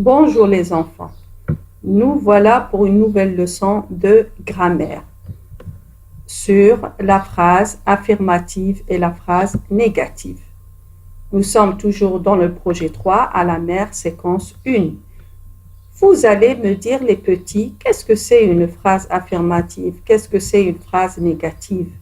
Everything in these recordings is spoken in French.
Bonjour les enfants, nous voilà pour une nouvelle leçon de grammaire sur la phrase affirmative et la phrase négative. Nous sommes toujours dans le projet 3 à la mer séquence 1. Vous allez me dire les petits, qu'est-ce que c'est une phrase affirmative? Qu'est-ce que c'est une phrase négative?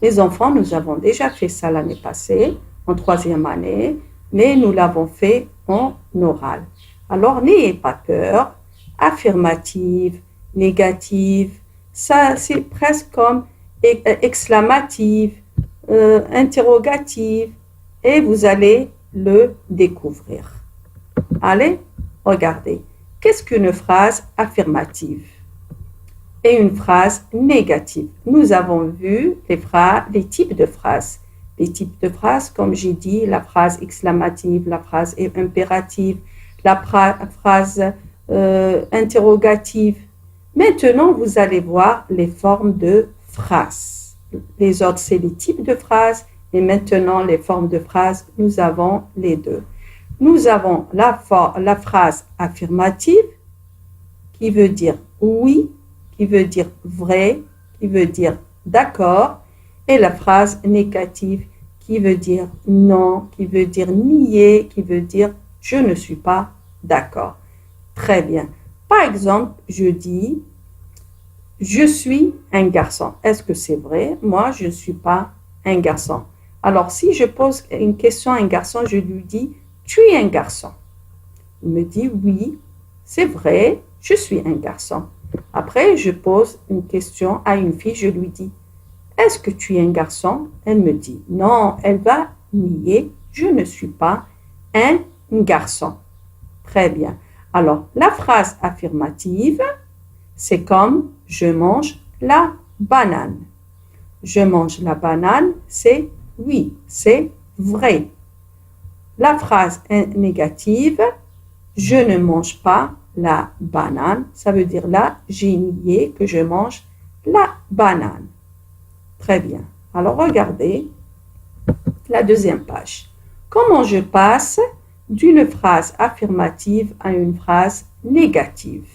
Les enfants, nous avons déjà fait ça l'année passée, en 3e année, mais nous l'avons fait en oral. Alors, n'ayez pas peur. Affirmative, négative, ça c'est presque comme exclamative, interrogative, et vous allez le découvrir. Allez, regardez. Qu'est-ce qu'une phrase affirmative et une phrase négative? Nous avons vu les types de phrases. Les types de phrases, comme j'ai dit, la phrase exclamative, la phrase impérative, la phrase interrogative. Maintenant, vous allez voir les formes de phrases. Les autres, c'est les types de phrases. Et maintenant, les formes de phrases, nous avons les deux. Nous avons la phrase affirmative qui veut dire oui, qui veut dire vrai, qui veut dire d'accord, et la phrase négative qui veut dire non, qui veut dire nier, qui veut dire je ne suis pas d'accord. Très bien. Par exemple, je dis je suis un garçon. Est-ce que c'est vrai? Moi, je ne suis pas un garçon. Alors, si je pose une question à un garçon, je lui dis tu es un garçon. Il me dit oui, c'est vrai, je suis un garçon. Après, je pose une question à une fille, je lui dis est-ce que tu es un garçon? Elle me dit non, elle va nier, je ne suis pas un garçon. Très bien. Alors, la phrase affirmative, c'est comme je mange la banane. Je mange la banane, c'est oui, c'est vrai. La phrase négative, je ne mange pas la banane, ça veut dire là, j'ai nié que je mange la banane. Très bien. Alors, regardez la deuxième page. Comment je passe d'une phrase affirmative à une phrase négative?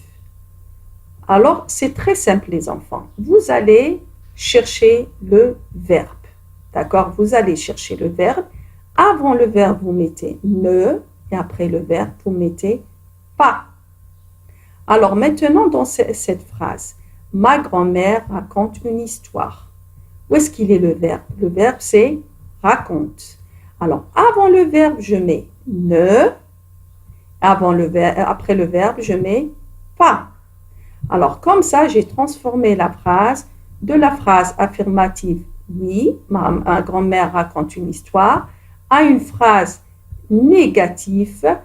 Alors, c'est très simple, les enfants. Vous allez chercher le verbe. D'accord? Vous allez chercher le verbe. Avant le verbe, vous mettez ne, et après le verbe, vous mettez pas. Alors maintenant, dans cette phrase, ma grand-mère raconte une histoire. Où est-ce qu'il est le verbe? Le verbe, c'est raconte. Alors, avant le verbe, je mets ne. Après le verbe, je mets pas. Alors, comme ça, j'ai transformé la phrase de la phrase affirmative oui, ma grand-mère raconte une histoire, à une phrase négative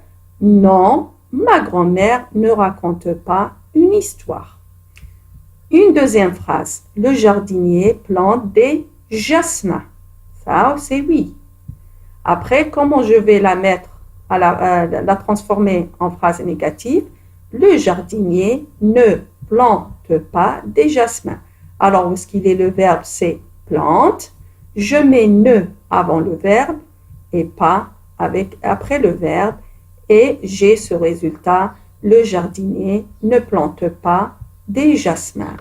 non, ma grand-mère ne raconte pas une histoire. Une deuxième phrase, le jardinier plante des jasmins. Ça, c'est oui. Après, comment je vais la mettre, la transformer en phrase négative? Le jardinier ne plante pas des jasmins. Alors, où est-ce qu'il est le verbe? C'est plante. Je mets ne avant le verbe et pas après le verbe. Et j'ai ce résultat, le jardinier ne plante pas des jasmins.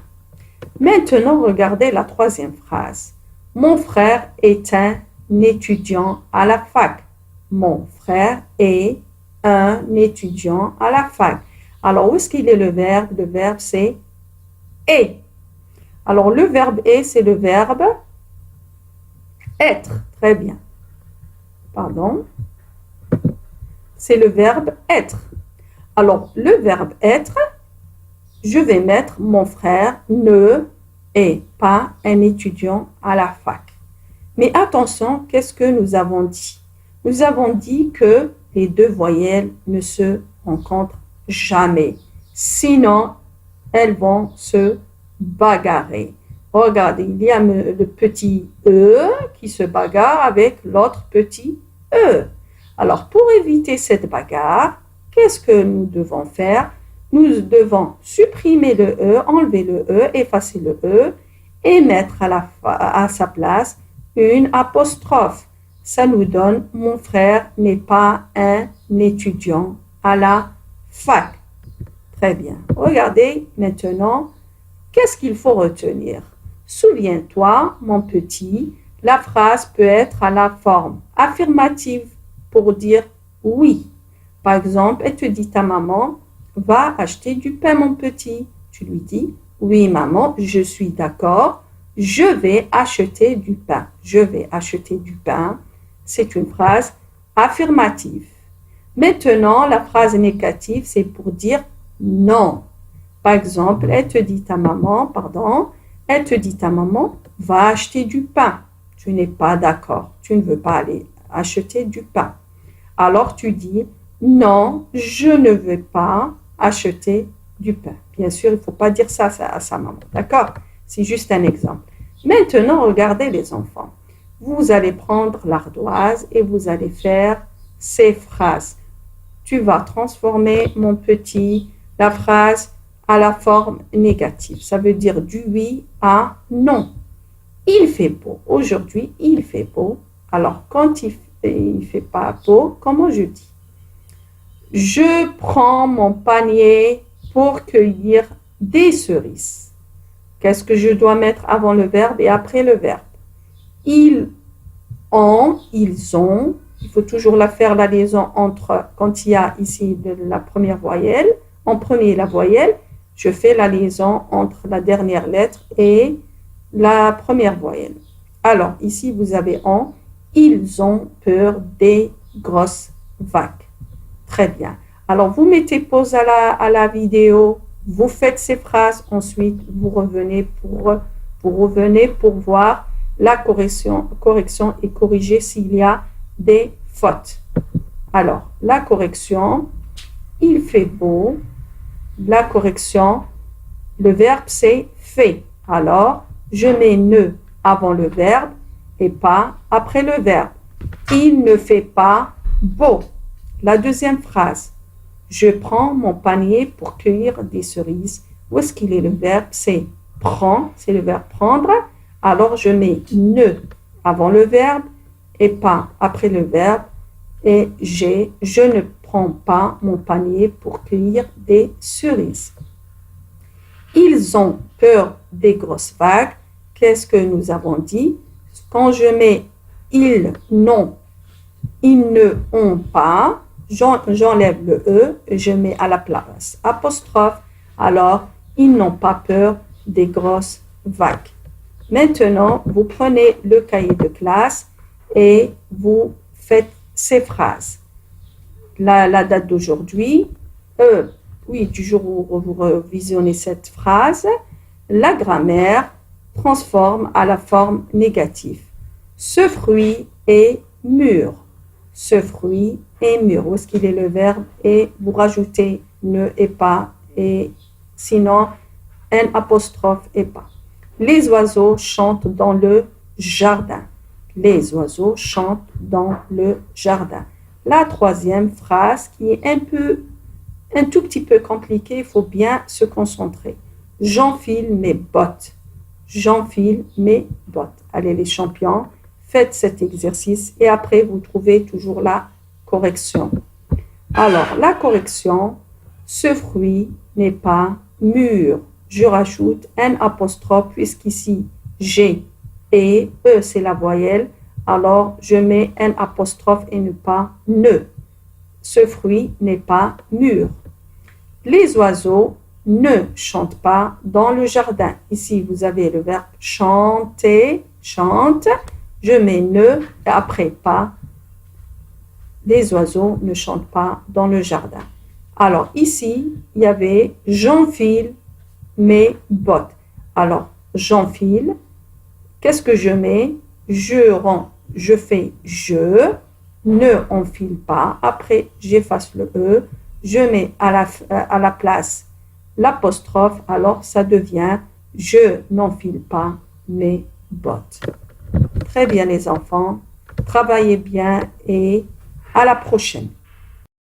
Maintenant, regardez la troisième phrase. Mon frère est un étudiant à la fac. Mon frère est un étudiant à la fac. Alors, où est-ce qu'il est le verbe? Le verbe, c'est est. Alors, le verbe est, c'est le verbe être. Très bien. Pardon. C'est le verbe être. Alors, le verbe être, je vais mettre mon frère ne est pas un étudiant à la fac. Mais attention, qu'est-ce que nous avons dit? Nous avons dit que les deux voyelles ne se rencontrent jamais. Sinon, elles vont se bagarrer. Regardez, il y a le petit E qui se bagarre avec l'autre petit E. Alors, pour éviter cette bagarre, qu'est-ce que nous devons faire? Nous devons supprimer le E, enlever le E, effacer le E et mettre à sa place une apostrophe. Ça nous donne « Mon frère n'est pas un étudiant à la fac. Très bien. Regardez maintenant, qu'est-ce qu'il faut retenir? Souviens-toi, mon petit, la phrase peut être à la forme affirmative pour dire oui. Par exemple, elle te dit ta maman, va acheter du pain, mon petit. Tu lui dis, oui, maman, je suis d'accord, je vais acheter du pain. Je vais acheter du pain. C'est une phrase affirmative. Maintenant, la phrase négative, c'est pour dire non. Par exemple, elle te dit ta maman, va acheter du pain. Tu n'es pas d'accord. Tu ne veux pas aller acheter du pain. Alors tu dis, non, je ne veux pas acheter du pain. Bien sûr, il ne faut pas dire ça à sa maman. D'accord? C'est juste un exemple. Maintenant, regardez les enfants. Vous allez prendre l'ardoise et vous allez faire ces phrases. Tu vas transformer, mon petit, la phrase à la forme négative. Ça veut dire du oui à non. Il fait beau. Aujourd'hui, il fait beau. Alors, quand il ne fait pas beau, comment je dis? Je prends mon panier pour cueillir des cerises. Qu'est-ce que je dois mettre avant le verbe et après le verbe? Ils ont. Il faut toujours faire la liaison entre, quand il y a ici la première voyelle, en premier la voyelle, je fais la liaison entre la dernière lettre et la première voyelle. Alors, ici, vous avez ont. Ils ont peur des grosses vagues. Très bien. Alors, vous mettez pause à la vidéo, vous faites ces phrases, ensuite, vous revenez pour voir la correction et corriger s'il y a des fautes. Alors, la correction, il fait beau. La correction, le verbe c'est fait. Alors, je mets ne avant le verbe et pas après le verbe. Il ne fait pas beau. La deuxième phrase, je prends mon panier pour cueillir des cerises. Où est-ce qu'il est le verbe? C'est prend, c'est le verbe prendre. Alors, je mets ne avant le verbe et pas après le verbe. Et je ne prends pas mon panier pour cueillir des cerises. Ils ont peur des grosses vagues. Qu'est-ce que nous avons dit? Quand je mets ils n'ont, ils ne ont pas, j'enlève le E, je mets à la place apostrophe. Alors, ils n'ont pas peur des grosses vagues. Maintenant, vous prenez le cahier de classe et vous faites ces phrases. La date d'aujourd'hui, du jour où vous revisionnez cette phrase, la grammaire transforme à la forme négative. Ce fruit est mûr. Ce fruit est mûr. Où est-ce qu'il est le verbe? Et vous rajoutez ne et pas, et sinon un apostrophe et pas. Les oiseaux chantent dans le jardin. Les oiseaux chantent dans le jardin. La troisième phrase qui est un tout petit peu compliquée, il faut bien se concentrer. J'enfile mes bottes. J'enfile mes bottes. Allez les champions, faites cet exercice et après vous trouvez toujours la correction. Alors, la correction, ce fruit n'est pas mûr. Je rajoute un apostrophe puisqu'ici, j'ai et E, c'est la voyelle. Alors, je mets un apostrophe et ne pas ne. Ce fruit n'est pas mûr. Les oiseaux ne chantent pas dans le jardin. Ici, vous avez le verbe chanter, chante. Je mets ne et après pas. Les oiseaux ne chantent pas dans le jardin. Alors, ici, il y avait j'enfile mes bottes. Alors, j'enfile. Qu'est-ce que je mets? Je fais je, ne enfile pas. Après, j'efface le E. Je mets à la place l'apostrophe. Alors, ça devient je n'enfile pas mes bottes. Très bien, les enfants. Travaillez bien et à la prochaine.